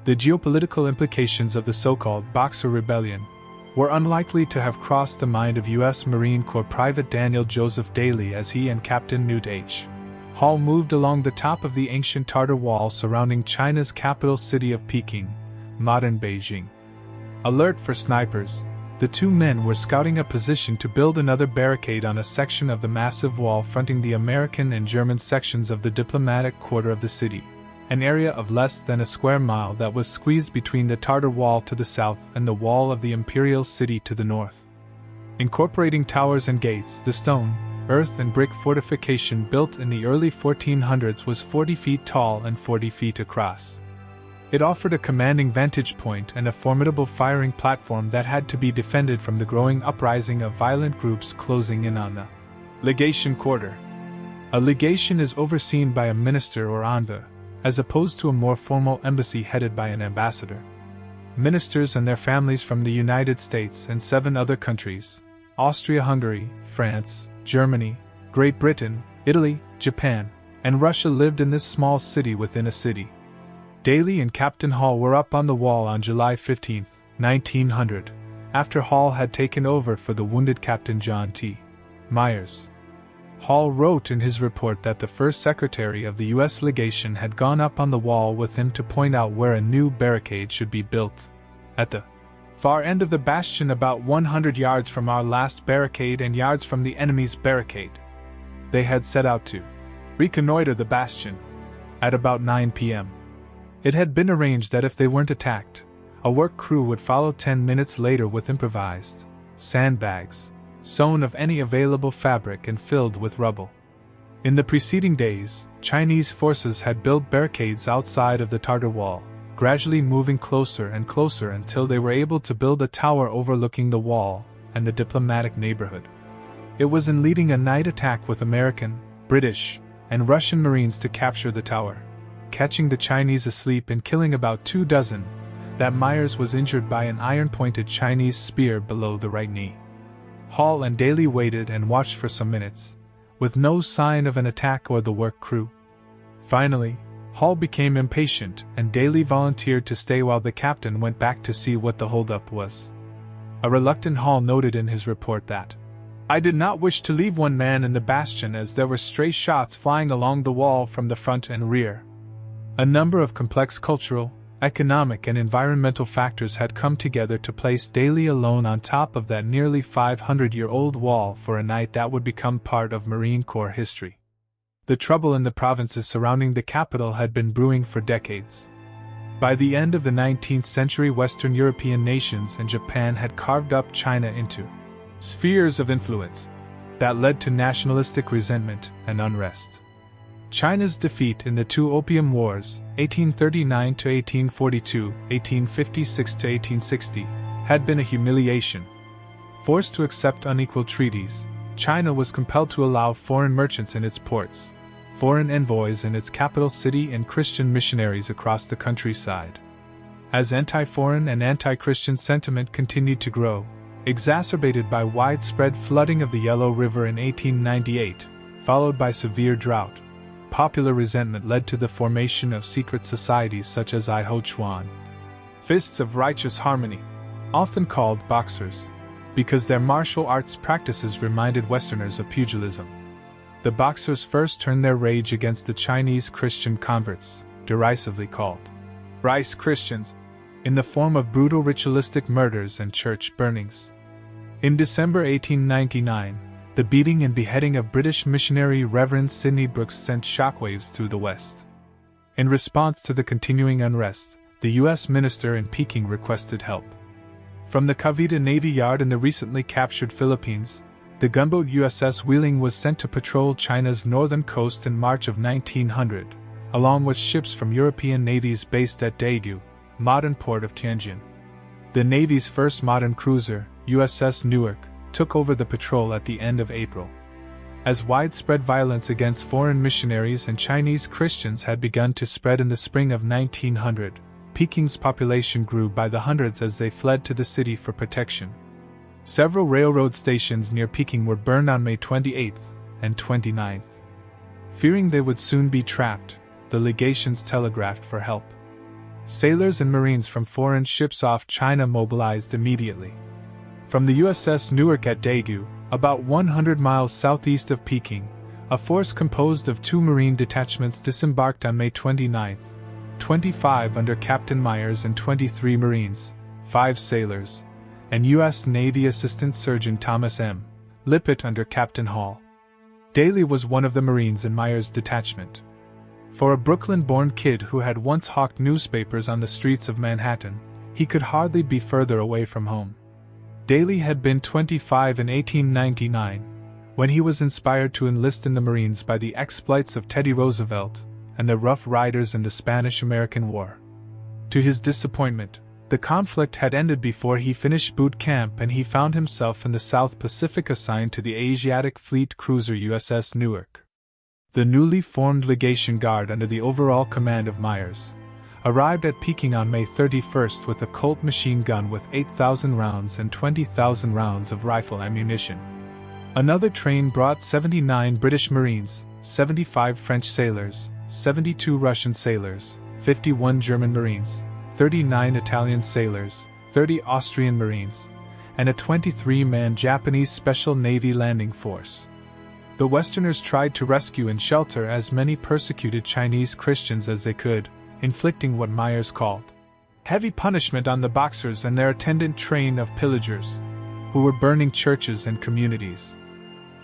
The geopolitical implications of the so-called Boxer Rebellion were unlikely to have crossed the mind of U.S. Marine Corps Private Daniel Joseph Daly as he and Captain Newt H. Hall moved along the top of the ancient Tartar Wall surrounding China's capital city of Peking, modern Beijing. Alert for snipers, the two men were scouting a position to build another barricade on a section of the massive wall fronting the American and German sections of the diplomatic quarter of the city, an area of less than a square mile that was squeezed between the Tartar Wall to the south and the wall of the imperial city to the north. Incorporating towers and gates, the stone, earth and brick fortification built in the early 1400s was 40 feet tall and 40 feet across. It offered a commanding vantage point and a formidable firing platform that had to be defended from the growing uprising of violent groups closing in on the legation quarter. A legation is overseen by a minister or envoy, as opposed to a more formal embassy headed by an ambassador. Ministers and their families from the United States and 7 other countries, Austria-Hungary, France, Germany, Great Britain, Italy, Japan, and Russia, lived in this small city within a city. Daly and Captain Hall were up on the wall on July 15, 1900, after Hall had taken over for the wounded Captain John T. Myers. Hall wrote in his report that the first secretary of the U.S. legation had gone up on the wall with him to point out where a new barricade should be built. At the far end of the bastion, about 100 yards from our last barricade and yards from the enemy's barricade. They had set out to reconnoiter the bastion at about 9 p.m. It had been arranged that if they weren't attacked, a work crew would follow 10 minutes later with improvised sandbags, sewn of any available fabric and filled with rubble. In the preceding days, Chinese forces had built barricades outside of the Tartar Wall, gradually moving closer and closer until they were able to build a tower overlooking the wall and the diplomatic neighborhood. It was in leading a night attack with American, British, and Russian Marines to capture the tower, catching the Chinese asleep and killing about 2 dozen, that Myers was injured by an iron-pointed Chinese spear below the right knee. Hall and Daly waited and watched for some minutes, with no sign of an attack or the work crew. Finally, Hall became impatient and Daly volunteered to stay while the captain went back to see what the holdup was. A reluctant Hall noted in his report that, "I did not wish to leave one man in the bastion as there were stray shots flying along the wall from the front and rear." A number of complex cultural, economic and environmental factors had come together to place Daly alone on top of that nearly 500-year-old wall for a night that would become part of Marine Corps history. The trouble in the provinces surrounding the capital had been brewing for decades. By the end of the 19th century, Western European nations and Japan had carved up China into spheres of influence that led to nationalistic resentment and unrest. China's defeat in the 2 Opium Wars, 1839–1842, 1856–1860, had been a humiliation. Forced to accept unequal treaties, China was compelled to allow foreign merchants in its ports, foreign envoys in its capital city, and Christian missionaries across the countryside. As anti-foreign and anti-Christian sentiment continued to grow, exacerbated by widespread flooding of the Yellow River in 1898, followed by severe drought, popular resentment led to the formation of secret societies such as I Ho Chuan, Fists of Righteous Harmony, often called Boxers, because their martial arts practices reminded Westerners of pugilism. The Boxers first turned their rage against the Chinese Christian converts, derisively called Rice Christians, in the form of brutal ritualistic murders and church burnings. In December 1899, the beating and beheading of British missionary Reverend Sidney Brooks sent shockwaves through the West. In response to the continuing unrest, the U.S. minister in Peking requested help. From the Cavite Navy Yard in the recently captured Philippines, the gunboat USS Wheeling was sent to patrol China's northern coast in March of 1900, along with ships from European navies based at Daegu, modern port of Tianjin. The Navy's first modern cruiser, USS Newark, took over the patrol at the end of April. As widespread violence against foreign missionaries and Chinese Christians had begun to spread in the spring of 1900, Peking's population grew by the hundreds as they fled to the city for protection. Several railroad stations near Peking were burned on May 28th and 29th. Fearing they would soon be trapped, the legations telegraphed for help. Sailors and Marines from foreign ships off China mobilized immediately. From the USS Newark at Daegu, about 100 miles southeast of Peking, a force composed of 2 Marine detachments disembarked on May 29, 25 under Captain Myers and 23 Marines, 5 sailors, and U.S. Navy Assistant Surgeon Thomas M. Lippett under Captain Hall. Daly was one of the Marines in Myers' detachment. For a Brooklyn-born kid who had once hawked newspapers on the streets of Manhattan, he could hardly be further away from home. Daly had been 25 in 1899, when he was inspired to enlist in the Marines by the exploits of Teddy Roosevelt and the Rough Riders in the Spanish-American War. To his disappointment, the conflict had ended before he finished boot camp, and he found himself in the South Pacific assigned to the Asiatic Fleet cruiser USS Newark. The newly formed Legation Guard under the overall command of Myers arrived at Peking on May 31st with a Colt machine gun with 8,000 rounds and 20,000 rounds of rifle ammunition. Another train brought 79 British Marines, 75 French sailors, 72 Russian sailors, 51 German Marines, 39 Italian sailors, 30 Austrian Marines, and a 23-man Japanese Special Navy landing force. The Westerners tried to rescue and shelter as many persecuted Chinese Christians as they could, inflicting what Myers called heavy punishment on the Boxers and their attendant train of pillagers, who were burning churches and communities.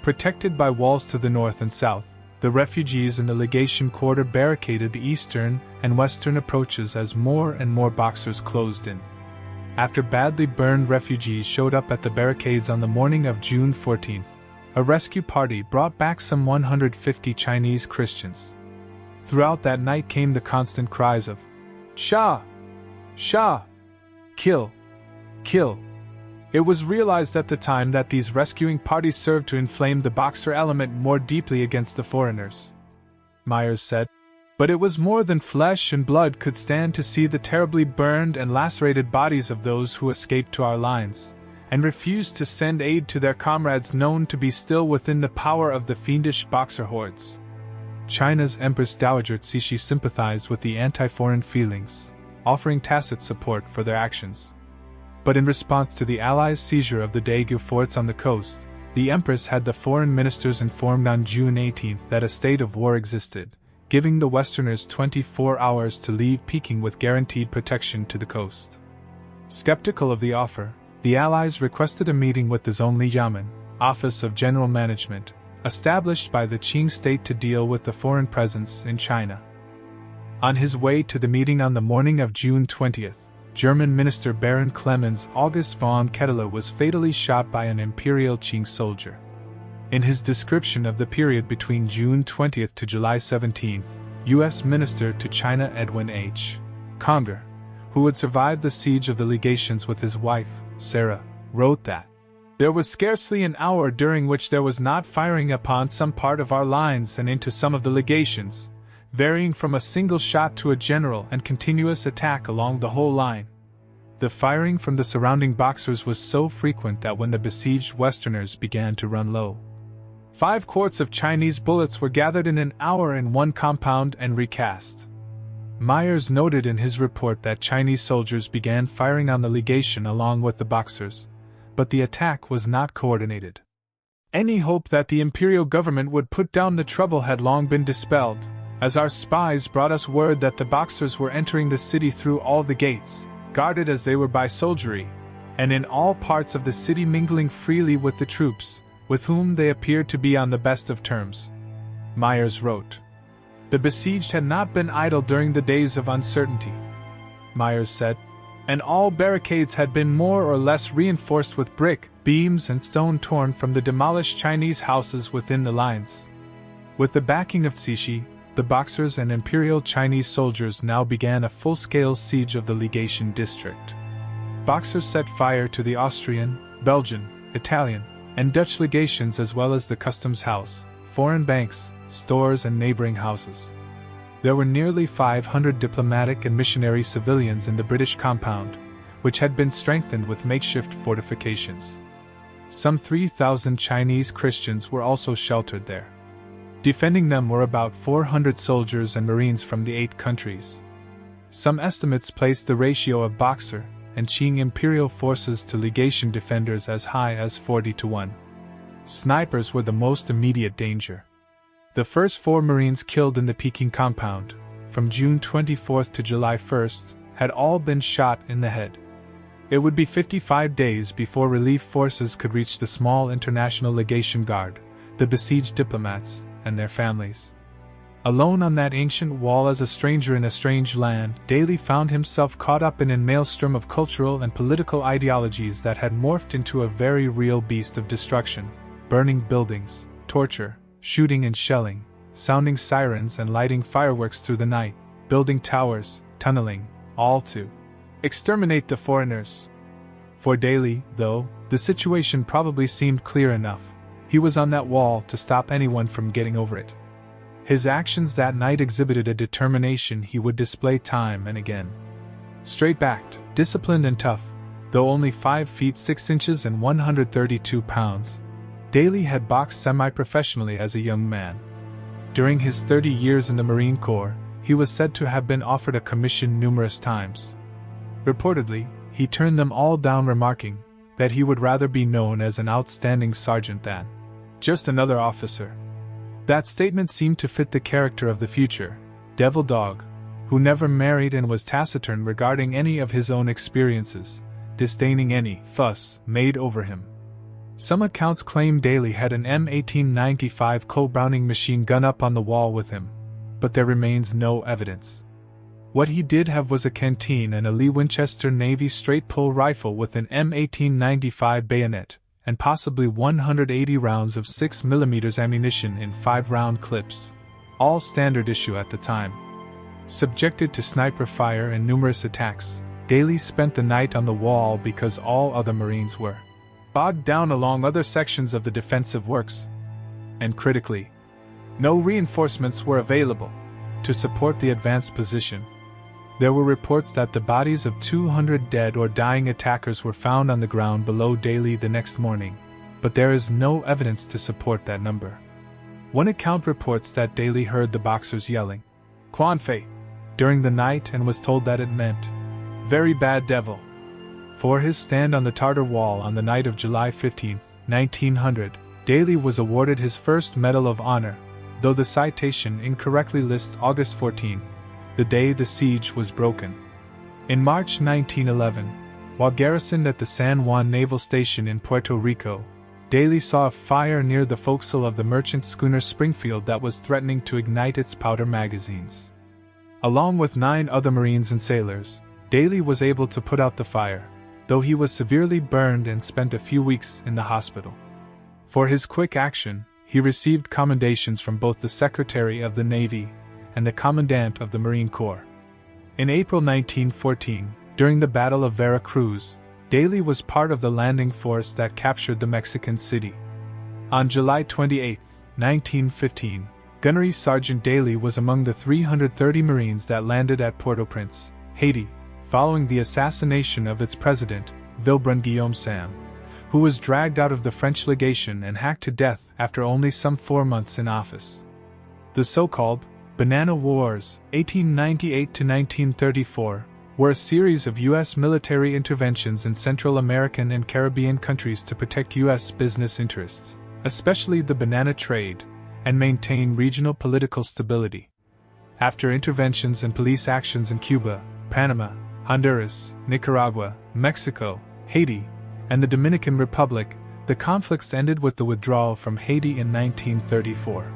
Protected by walls to the north and south, the refugees in the legation quarter barricaded the eastern and western approaches as more and more Boxers closed in. After badly burned refugees showed up at the barricades on the morning of June 14th, a rescue party brought back some 150 Chinese Christians. Throughout that night came the constant cries of, "Shah! Shah! Kill! Kill!" It was realized at the time that these rescuing parties served to inflame the Boxer element more deeply against the foreigners. Myers said, "But it was more than flesh and blood could stand to see the terribly burned and lacerated bodies of those who escaped to our lines, and refused to send aid to their comrades known to be still within the power of the fiendish Boxer hordes." China's Empress Dowager Cixi sympathized with the anti-foreign feelings, offering tacit support for their actions. But in response to the Allies' seizure of the Daegu forts on the coast, the Empress had the foreign ministers informed on June 18 that a state of war existed, giving the Westerners 24 hours to leave Peking with guaranteed protection to the coast. Skeptical of the offer, the Allies requested a meeting with the Zhongli Office of General Management, established by the Qing state to deal with the foreign presence in China. On his way to the meeting on the morning of June 20th, German Minister Baron Clemens August von Ketteler was fatally shot by an Imperial Qing soldier. In his description of the period between June 20th to July 17th, U.S. Minister to China Edwin H. Conger, who had survived the siege of the legations with his wife, Sarah, wrote that there was scarcely an hour during which there was not firing upon some part of our lines and into some of the legations, varying from a single shot to a general and continuous attack along the whole line. The firing from the surrounding Boxers was so frequent that when the besieged Westerners began to run low, 5 quarts of Chinese bullets were gathered in an hour in one compound and recast. Myers noted in his report that Chinese soldiers began firing on the legation along with the Boxers, but the attack was not coordinated. Any hope that the imperial government would put down the trouble had long been dispelled, as our spies brought us word that the Boxers were entering the city through all the gates, guarded as they were by soldiery, and in all parts of the city mingling freely with the troops, with whom they appeared to be on the best of terms. Myers wrote, "The besieged had not been idle during the days of uncertainty," Myers said, "and all barricades had been more or less reinforced with brick, beams and stone torn from the demolished Chinese houses within the lines." With the backing of Cixi, the Boxers and Imperial Chinese soldiers now began a full-scale siege of the legation district. Boxers set fire to the Austrian, Belgian, Italian, and Dutch legations as well as the customs house, foreign banks, stores and neighboring houses. There were nearly 500 diplomatic and missionary civilians in the British compound, which had been strengthened with makeshift fortifications. Some 3,000 Chinese Christians were also sheltered there. Defending them were about 400 soldiers and Marines from the 8 countries. Some estimates place the ratio of Boxer and Qing imperial forces to legation defenders as high as 40-1. Snipers were the most immediate danger. The first 4 Marines killed in the Peking compound, from June 24 to July 1, had all been shot in the head. It would be 55 days before relief forces could reach the small international legation guard, the besieged diplomats, and their families. Alone on that ancient wall as a stranger in a strange land, Daly found himself caught up in a maelstrom of cultural and political ideologies that had morphed into a very real beast of destruction, burning buildings, torture, shooting and shelling, sounding sirens and lighting fireworks through the night, building towers, tunneling, all to exterminate the foreigners. For Daly, though, the situation probably seemed clear enough. He was on that wall to stop anyone from getting over it. His actions that night exhibited a determination he would display time and again. Straight-backed, disciplined and tough, though only 5 feet 6 inches and 132 pounds, Daly had boxed semi-professionally as a young man. During his 30 years in the Marine Corps, he was said to have been offered a commission numerous times. Reportedly, he turned them all down, remarking that he would rather be known as an outstanding sergeant than just another officer. That statement seemed to fit the character of the future devil dog, who never married and was taciturn regarding any of his own experiences, disdaining any fuss made over him. Some accounts claim Daly had an M1895 Colt Browning machine gun up on the wall with him, but there remains no evidence. What he did have was a canteen and a Lee Winchester Navy straight-pull rifle with an M1895 bayonet, and possibly 180 rounds of 6mm ammunition in 5-round clips, all standard issue at the time. Subjected to sniper fire and numerous attacks, Daly spent the night on the wall because all other Marines were bogged down along other sections of the defensive works. And critically, no reinforcements were available to support the advanced position. There were reports that the bodies of 200 dead or dying attackers were found on the ground below Daly the next morning, but there is no evidence to support that number. One account reports that Daly heard the Boxers yelling, "Quan Fei," during the night and was told that it meant, "Very bad devil." For his stand on the Tartar Wall on the night of July 15, 1900, Daly was awarded his first Medal of Honor, though the citation incorrectly lists August 14, the day the siege was broken. In March 1911, while garrisoned at the San Juan Naval Station in Puerto Rico, Daly saw a fire near the forecastle of the merchant schooner Springfield that was threatening to ignite its powder magazines. Along with 9 other Marines and sailors, Daly was able to put out the fire, though he was severely burned and spent a few weeks in the hospital. For his quick action, he received commendations from both the Secretary of the Navy and the Commandant of the Marine Corps. In April 1914, during the Battle of Veracruz, Daly was part of the landing force that captured the Mexican city. On July 28, 1915, Gunnery Sergeant Daly was among the 330 Marines that landed at Port-au-Prince, Haiti, following the assassination of its president, Vilbrun Guillaume Sam, who was dragged out of the French legation and hacked to death after only some 4 months in office. The so-called Banana Wars, 1898–1934, were a series of U.S. military interventions in Central American and Caribbean countries to protect U.S. business interests, especially the banana trade, and maintain regional political stability. After interventions and police actions in Cuba, Panama, Honduras, Nicaragua, Mexico, Haiti, and the Dominican Republic, the conflicts ended with the withdrawal from Haiti in 1934.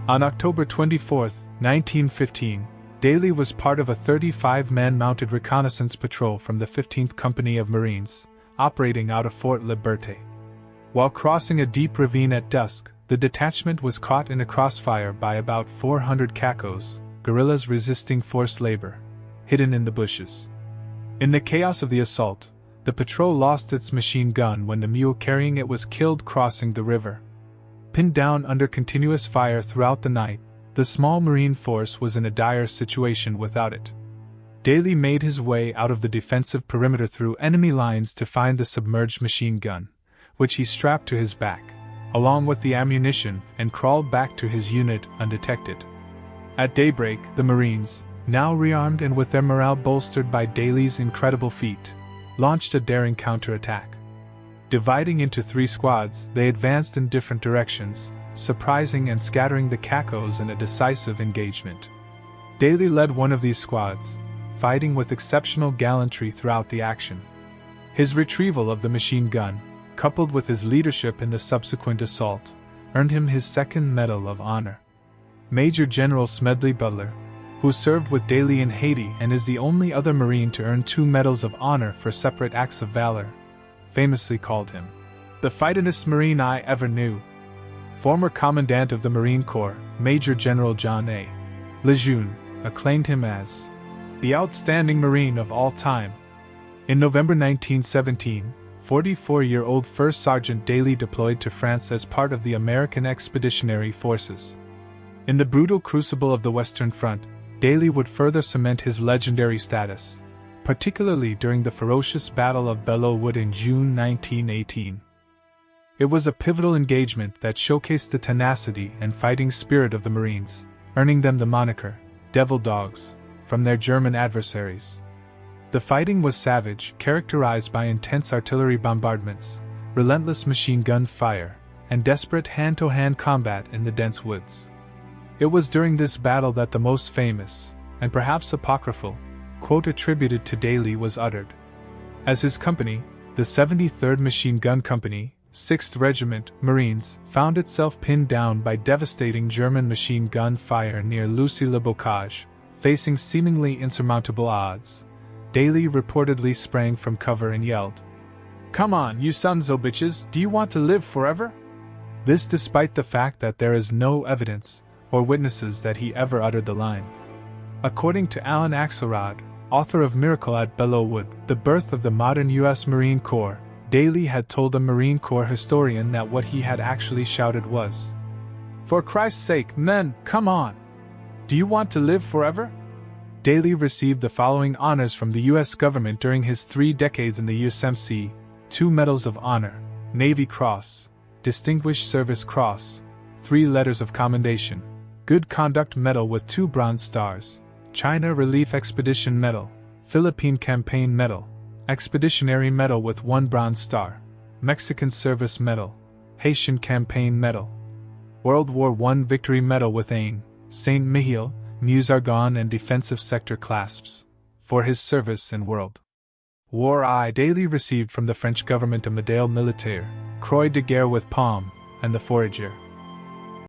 On October 24, 1915, Daly was part of a 35-man mounted reconnaissance patrol from the 15th Company of Marines, operating out of Fort Liberté. While crossing a deep ravine at dusk, the detachment was caught in a crossfire by about 400 Cacos, guerrillas resisting forced labor, hidden in the bushes. In the chaos of the assault, the patrol lost its machine gun when the mule carrying it was killed crossing the river. Pinned down under continuous fire throughout the night, the small Marine force was in a dire situation without it. Daly made his way out of the defensive perimeter through enemy lines to find the submerged machine gun, which he strapped to his back, along with the ammunition, and crawled back to his unit undetected. At daybreak, the Marines, now rearmed and with their morale bolstered by Daly's incredible feat, launched a daring counterattack. Dividing into 3 squads, they advanced in different directions, surprising and scattering the Cacos in a decisive engagement. Daly led one of these squads, fighting with exceptional gallantry throughout the action. His retrieval of the machine gun, coupled with his leadership in the subsequent assault, earned him his 2nd Medal of Honor. Major General Smedley Butler, who served with Daly in Haiti and is the only other Marine to earn 2 Medals of Honor for separate acts of valor, famously called him the fightin'est Marine I ever knew. Former Commandant of the Marine Corps, Major General John A. Lejeune, acclaimed him as the outstanding Marine of all time. In November 1917, 44-year-old First Sergeant Daly deployed to France as part of the American Expeditionary Forces. In the brutal crucible of the Western Front, Daly would further cement his legendary status, particularly during the ferocious Battle of Belleau Wood in June 1918. It was a pivotal engagement that showcased the tenacity and fighting spirit of the Marines, earning them the moniker, Devil Dogs, from their German adversaries. The fighting was savage, characterized by intense artillery bombardments, relentless machine gun fire, and desperate hand-to-hand combat in the dense woods. It was during this battle that the most famous, and perhaps apocryphal, quote attributed to Daly was uttered. As his company, the 73rd Machine Gun Company, 6th Regiment, Marines, found itself pinned down by devastating German machine gun fire near Lucy-le-Bocage, facing seemingly insurmountable odds, Daly reportedly sprang from cover and yelled, "Come on, you sons o' bitches, do you want to live forever?" This despite the fact that there is no evidence or witnesses that he ever uttered the line. According to Alan Axelrod, author of Miracle at Belleau Wood, The Birth of the Modern U.S. Marine Corps, Daly had told a Marine Corps historian that what he had actually shouted was, "For Christ's sake, men, come on! Do you want to live forever?" Daly received the following honors from the U.S. government during his 3 decades in the USMC: 2 Medals of Honor, Navy Cross, Distinguished Service Cross, 3 Letters of Commendation, Good Conduct Medal with 2 Bronze Stars, China Relief Expedition Medal, Philippine Campaign Medal, Expeditionary Medal with 1 Bronze Star, Mexican Service Medal, Haitian Campaign Medal, World War I Victory Medal with Ain, Saint Mihiel, Meuse-Argonne and Defensive Sector clasps, for his service in World War I. Daly received from the French government a Médaille Militaire, Croix de Guerre with Palm, and the Forager,